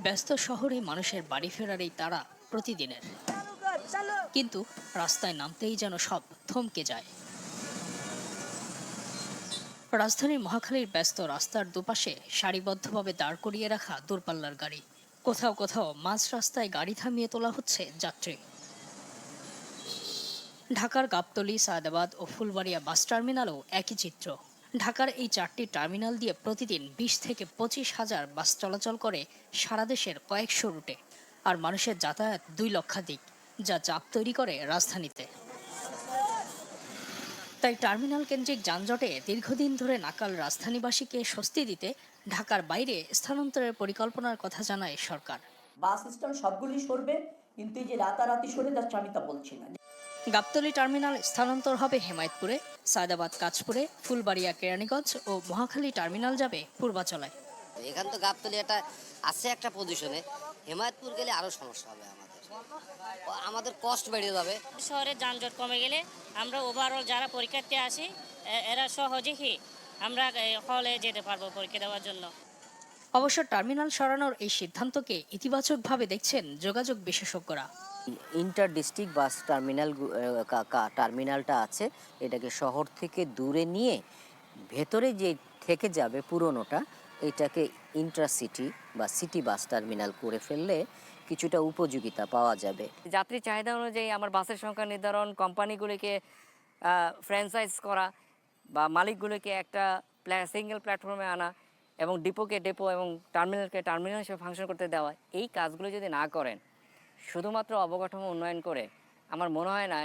ব্যস্ত শহরে মানুষের বাড়ি ফেরার এই তাড়া প্রতিদিনের, কিন্তু রাস্তায় নামতেই যেন সব থমকে যায়। রাজধানীর মহাখালীর ব্যস্ত রাস্তার দুপাশে সারিবদ্ধভাবে দাঁড় করিয়ে রাখা দূরপাল্লার গাড়ি, কোথাও কোথাও মাঝ রাস্তায় গাড়ি থামিয়ে তোলা হচ্ছে যাত্রী। ঢাকার গাবতলী, সায়দাবাদ ও ফুলবাড়িয়া বাস টার্মিনালও একই চিত্র। ঢাকার এই চারটি টার্মিনাল দিয়ে প্রতিদিন ২০ থেকে ২৫ হাজার বাস চলাচল করে সারা দেশের কয়েকশো রুটে, আর মানুষের যাতায়াত ২ লক্ষাধিক, যা চাপ তৈরি করে রাজধানীতে। তাই টার্মিনাল কেন্দ্রিক যানজটে দীর্ঘদিন ধরে নাকাল রাজধানীবাসীকে স্বস্তি দিতে ঢাকার বাইরে স্থানান্তরের পরিকল্পনার কথা জানায় সরকার। বাস স্ট্যান্ড সবগুলি সরবে, কিন্তু এই যে রাতারাতি সরে যাচ্ছে আমি তা বলছি না। গাবতলী টার্মিনাল স্থানান্তর হবে হেমায়েতপুরে, সায়দাবাদ কাঁচপুরে, ফুলবাড়িয়া কেরানীগঞ্জ ও মহাখালী টার্মিনাল যাবে পূর্বাচলায়। এখান তো গাবতলী একটা আছে একটা পজিশনে, হেমায়েতপুর গেলে আরো সমস্যা হবে, আমাদের কষ্ট বেড়ে যাবে। শহরে যানজট কমে গেলে আমরা ওভারঅল যারা পরীক্ষার্থী আসি এরা সহজেই আমরা হলে যেতে পারবো পরীক্ষা দেওয়ার জন্য। অবশ্য টার্মিনাল সরানোর এই সিদ্ধান্তকে ইতিবাচকভাবে দেখছেন যোগাযোগ বিশেষজ্ঞরা। ইন্টার ডিস্ট্রিক্ট বাস টার্মিনালটা আছে, এটাকে শহর থেকে দূরে নিয়ে ভেতরে যে থেকে যাবে পুরনোটা, এটাকে ইন্ট্রাসিটি বা সিটি বাস টার্মিনাল করে ফেললে কিছুটা উপযোগিতা পাওয়া যাবে। যাত্রী চাহিদা অনুযায়ী আমার বাসের সংখ্যা নির্ধারণ, কোম্পানিগুলিকে ফ্র্যাঞ্চাইজ করা বা মালিকগুলিকে একটা সিঙ্গেল প্ল্যাটফর্মে আনা এবং ডিপোকে ডেপো এবং টার্মিনালকে টার্মিনাল হিসেবে ফাংশন করতে দেওয়া, এই কাজগুলো যদি না করেন, শুধুমাত্র অবকাঠামো উন্নয়ন করে, আমার মনে হয় না